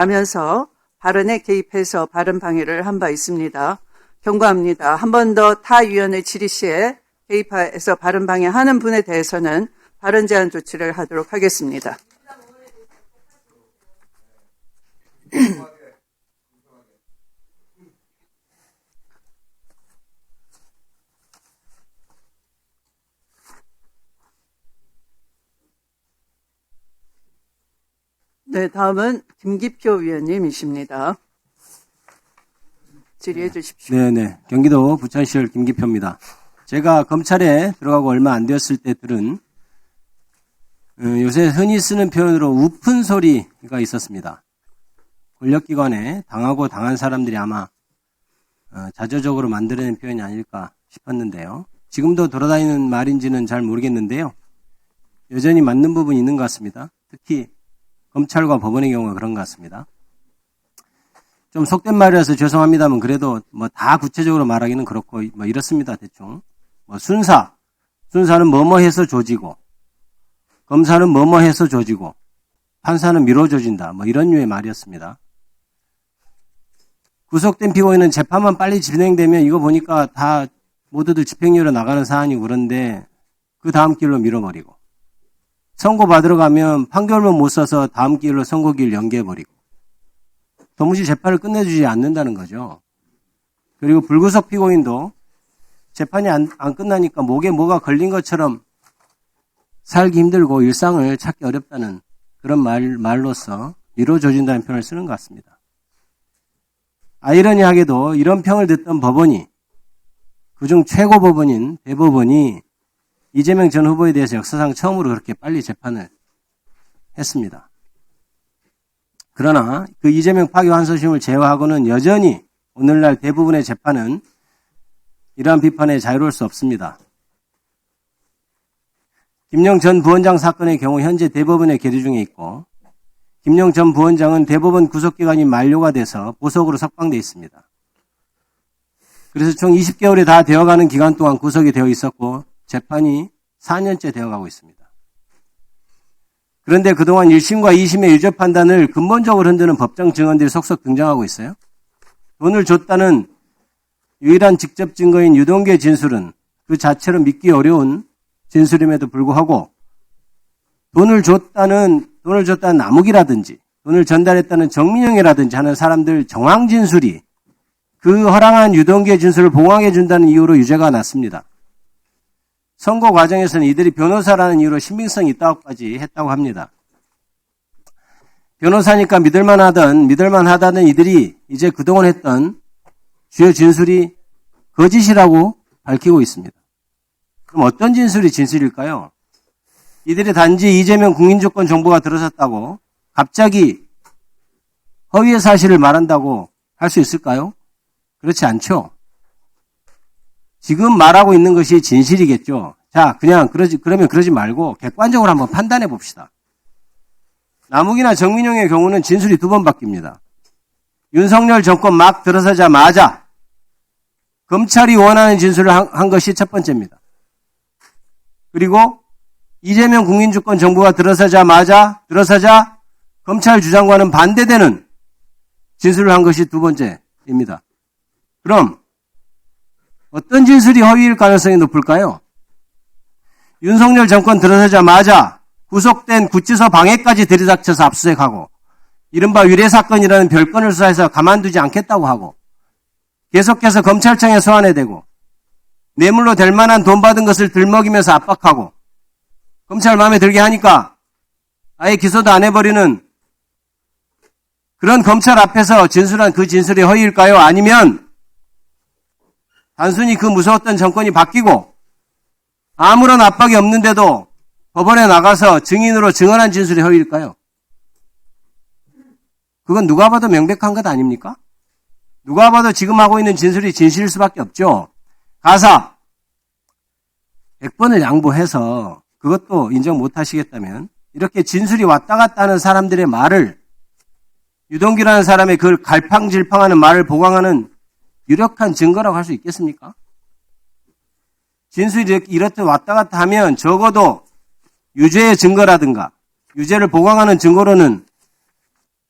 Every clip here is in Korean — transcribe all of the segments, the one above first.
라면서 발언에 개입해서 발언 방해를 한 바 있습니다. 경고합니다. 한 번 더 타 위원의 질의 시에 개입해서 발언 방해하는 분에 대해서는 발언 제한 조치를 하도록 하겠습니다. 네, 다음은 김기표 위원님이십니다. 질의해 주십시오. 네네. 경기도 부천시열 김기표입니다. 제가 검찰에 들어가고 얼마 안 되었을 때 들은 요새 흔히 쓰는 표현으로 우픈 소리가 있었습니다. 권력기관에 당하고 당한 사람들이 아마 자조적으로 만들어낸 표현이 아닐까 싶었는데요. 지금도 돌아다니는 말인지는 잘 모르겠는데요. 여전히 맞는 부분이 있는 것 같습니다. 특히 검찰과 법원의 경우가 그런 것 같습니다. 좀 속된 말이라서 죄송합니다만 그래도 뭐 다 구체적으로 말하기는 그렇고 뭐 이렇습니다. 대충 뭐 순사는 뭐뭐 해서 조지고 검사는 뭐뭐 해서 조지고 판사는 미뤄 조진다. 뭐 이런 류의 말이었습니다. 구속된 피고인은 재판만 빨리 진행되면 이거 보니까 다 모두들 집행유예로 나가는 사안이고 그런데 그 다음 길로 밀어버리고 선고 받으러 가면 판결문 못 써서 다음 길로 선고기를 연기해버리고 도무지 재판을 끝내주지 않는다는 거죠. 그리고 불구속 피고인도 재판이 안 끝나니까 목에 뭐가 걸린 것처럼 살기 힘들고 일상을 찾기 어렵다는 그런 말로서 미뤄줘진다는 표현을 쓰는 것 같습니다. 아이러니하게도 이런 평을 듣던 법원이 그중 최고 법원인 대법원이 이재명 전 후보에 대해서 역사상 처음으로 그렇게 빨리 재판을 했습니다. 그러나 그 이재명 파기환송심을 제외하고는 여전히 오늘날 대부분의 재판은 이러한 비판에 자유로울 수 없습니다. 김용 전 부원장 사건의 경우 현재 대법원에 계류 중에 있고 김용 전 부원장은 대법원 구속기간이 만료가 돼서 보석으로 석방돼 있습니다. 그래서 총 20개월이 다 되어가는 기간 동안 구속이 되어 있었고 재판이 4년째 되어가고 있습니다. 그런데 그동안 1심과 2심의 유죄 판단을 근본적으로 흔드는 법정 증언들이 속속 등장하고 있어요. 돈을 줬다는 유일한 직접 증거인 유동규의 진술은 그 자체로 믿기 어려운 진술임에도 불구하고 돈을 줬다는 남욱이라든지 돈을 전달했다는 정민영이라든지 하는 사람들 정황 진술이 그 허랑한 유동규의 진술을 봉황해 준다는 이유로 유죄가 났습니다. 선고 과정에서는 이들이 변호사라는 이유로 신빙성이 있다고까지 했다고 합니다. 변호사니까 믿을만하다는 이들이 이제 그동안 했던 주요 진술이 거짓이라고 밝히고 있습니다. 그럼 어떤 진술이 진술일까요? 이들이 단지 이재명 국민주권 정보가 들어섰다고 갑자기 허위의 사실을 말한다고 할 수 있을까요? 그렇지 않죠. 지금 말하고 있는 것이 진실이겠죠. 자, 그러면 그러지 말고 객관적으로 한번 판단해 봅시다. 남욱이나 정민용의 경우는 진술이 2번 바뀝니다. 윤석열 정권 막 들어서자마자 검찰이 원하는 진술을 한 것이 첫 번째입니다. 그리고 이재명 국민주권 정부가 들어서자 검찰 주장과는 반대되는 진술을 한 것이 2번째입니다. 그럼 어떤 진술이 허위일 가능성이 높을까요? 윤석열 정권 들어서자마자 구속된 구치소 방해까지 들이닥쳐서 압수수색하고 이른바 위례사건이라는 별건을 수사해서 가만두지 않겠다고 하고 계속해서 검찰청에 소환해대고 뇌물로 될 만한 돈 받은 것을 들먹이면서 압박하고 검찰 마음에 들게 하니까 아예 기소도 안 해버리는 그런 검찰 앞에서 진술한 그 진술이 허위일까요? 아니면 단순히 그 무서웠던 정권이 바뀌고 아무런 압박이 없는데도 법원에 나가서 증인으로 증언한 진술이 허위일까요? 그건 누가 봐도 명백한 것 아닙니까? 누가 봐도 지금 하고 있는 진술이 진실일 수밖에 없죠. 가사 100번을 양보해서 그것도 인정 못 하시겠다면 이렇게 진술이 왔다 갔다 하는 사람들의 말을 유동규라는 사람의 그 갈팡질팡하는 말을 보강하는 유력한 증거라고 할 수 있겠습니까? 진술이 이렇게 왔다 갔다 하면 적어도 유죄의 증거라든가 유죄를 보강하는 증거로는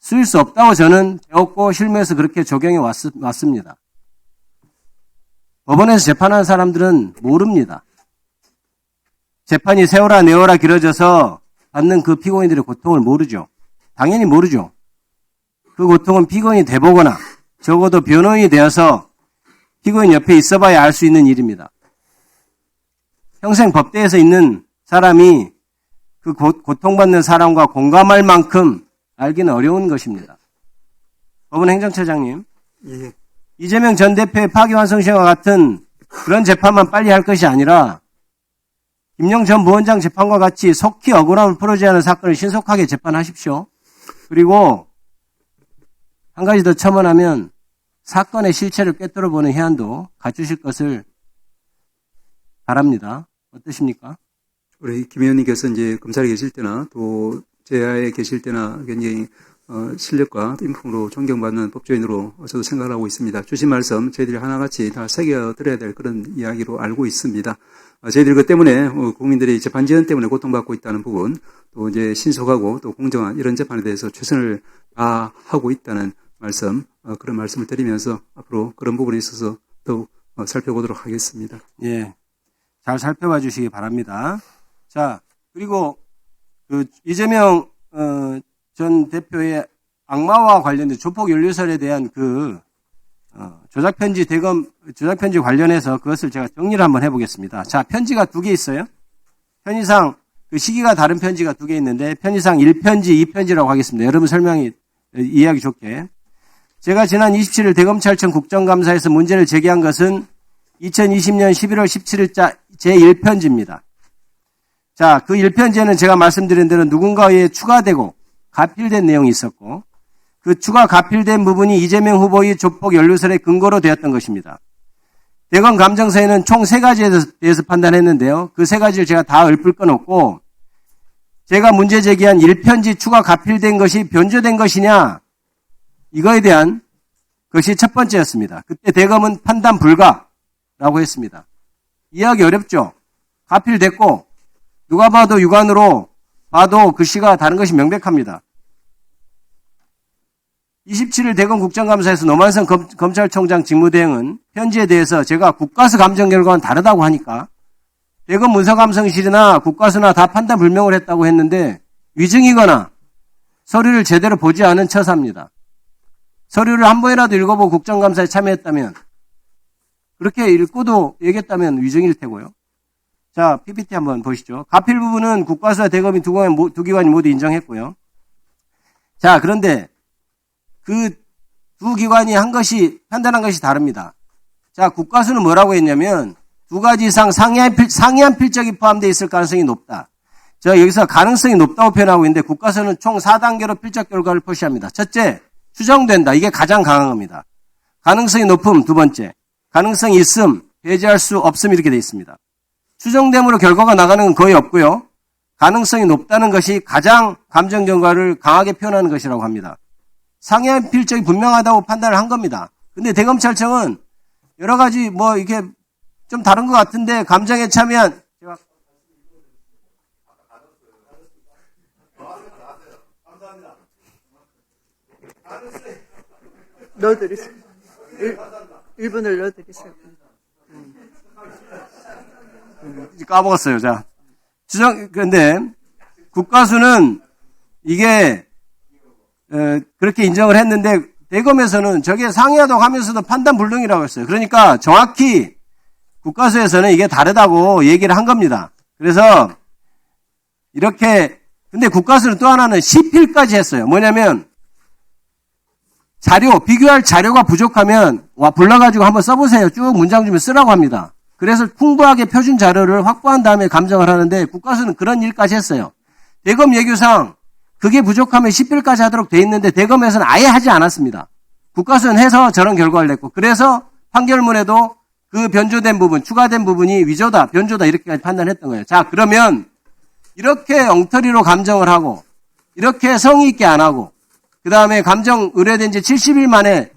쓰일 수 없다고 저는 배웠고 실무에서 그렇게 적용해 왔습니다. 법원에서 재판하는 사람들은 모릅니다. 재판이 세월아 내월아 길어져서 받는 그 피고인들의 고통을 모르죠. 당연히 모르죠. 그 고통은 피고인이 돼보거나 적어도 변호인이 되어서 피고인 옆에 있어봐야 알 수 있는 일입니다. 평생 법대에서 있는 사람이 그 고통받는 사람과 공감할 만큼 알기는 어려운 것입니다. 법원 행정처장님, 예. 이재명 전 대표의 파기환송 시행과 같은 그런 재판만 빨리 할 것이 아니라 김영 전 부원장 재판과 같이 속히 억울함을 풀어줘야 하는 사건을 신속하게 재판하십시오. 그리고 한 가지 더 첨언하면 사건의 실체를 꿰뚫어 보는 해안도 갖추실 것을 바랍니다. 어떠십니까? 우리 김 의원님께서 이제 검찰에 계실 때나 또 제야에 계실 때나 굉장히 실력과 인품으로 존경받는 법조인으로 저도 생각을 하고 있습니다. 주신 말씀 저희들이 하나같이 다 새겨드려야 될 그런 이야기로 알고 있습니다. 저희들이 그 때문에 국민들이 재판 지연 때문에 고통받고 있다는 부분, 또 이제 신속하고 또 공정한 이런 재판에 대해서 최선을 다하고 있다는 말씀, 그런 말씀을 드리면서 앞으로 그런 부분에 있어서 더욱 살펴보도록 하겠습니다. 예, 잘 살펴봐 주시기 바랍니다. 자, 그리고 그 이재명 전 대표의 악마와 관련된 조폭 연루설에 대한 그 조작편지 조작편지 관련해서 그것을 제가 정리를 한번 해보겠습니다. 자, 편지가 두 개 있어요. 편의상 그 시기가 다른 편지가 두 개 있는데 편의상 1편지, 2편지라고 하겠습니다. 여러분 이해하기 좋게. 제가 지난 27일 대검찰청 국정감사에서 문제를 제기한 것은 2020년 11월 17일자 제1편지입니다. 자, 그 1편지에는 제가 말씀드린 대로 누군가에 의해 추가되고 가필된 내용이 있었고 그 추가 가필된 부분이 이재명 후보의 조폭 연루설의 근거로 되었던 것입니다. 대검 감정서에는 총 3가지에 대해서 판단했는데요. 그 3가지를 제가 다 읊을 건 없고 제가 문제 제기한 1편지 추가 가필된 것이 변조된 것이냐 이거에 대한 것이 첫 번째였습니다. 그때 대검은 판단 불가라고 했습니다. 이해하기 어렵죠? 가필됐고 누가 봐도 육안으로 봐도 글씨가 다른 것이 명백합니다. 27일 대검 국정감사에서 노만성 검찰총장 직무대행은 편지에 대해서 제가 국가수 감정 결과는 다르다고 하니까 대검 문서감성실이나 국가수나 다 판단 불명을 했다고 했는데 위증이거나 서류를 제대로 보지 않은 처사입니다. 서류를 한 번이라도 읽어보고 국정감사에 참여했다면 그렇게 읽고도 얘기했다면 위증일 테고요. 자, PPT 한번 보시죠. 가필 부분은 국가수와 대검이 두 기관이 모두 인정했고요. 자, 그런데 그 두 기관이 판단한 것이 다릅니다. 자, 국가수는 뭐라고 했냐면 2가지 이상 상이한 필적이 포함되어 있을 가능성이 높다. 저 여기서 가능성이 높다고 표현하고 있는데 국가수는 총 4단계로 필적 결과를 표시합니다. 첫째, 추정된다. 이게 가장 강한 겁니다. 가능성이 높음, 두 번째. 가능성이 있음, 배제할 수 없음 이렇게 되어 있습니다. 추정됨으로 결과가 나가는 건 거의 없고요. 가능성이 높다는 것이 가장 감정 결과를 강하게 표현하는 것이라고 합니다. 상해한 필적이 분명하다고 판단을 한 겁니다. 근데 대검찰청은 여러 가지 이게 좀 다른 것 같은데 감정에 참여한 넣어드리세요. 1분을 넣어드리세요. 까먹었어요. 자, 그런데 국가수는 이게 그렇게 인정을 했는데 대검에서는 저게 상이하다고 하면서도 판단 불능이라고 했어요. 그러니까 정확히 국가수에서는 이게 다르다고 얘기를 한 겁니다. 그래서 이렇게 근데 국가수는 또 하나는 시필까지 했어요. 뭐냐면 비교할 자료가 부족하면 불러가지고 한번 써보세요. 쭉 문장 주면 쓰라고 합니다. 그래서 풍부하게 표준 자료를 확보한 다음에 감정을 하는데 국가수는 그런 일까지 했어요. 대검 예규상 그게 부족하면 시필까지 하도록 돼 있는데 대검에서는 아예 하지 않았습니다. 국가수는 해서 저런 결과를 냈고 그래서 판결문에도 그 변조된 부분, 추가된 부분이 위조다, 변조다 이렇게까지 판단했던 거예요. 자, 그러면 이렇게 엉터리로 감정을 하고 이렇게 성의 있게 안 하고 그 다음에 감정 의뢰된 지 70일 만에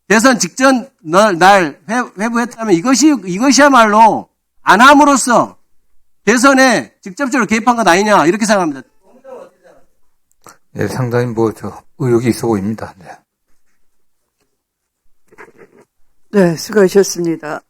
대선 직전 날 회부했다면 이것이야말로 안 함으로써 대선에 직접적으로 개입한 것 아니냐 이렇게 생각합니다. 예, 상당히 의욕이 있어 보입니다. 네. 네, 수고하셨습니다.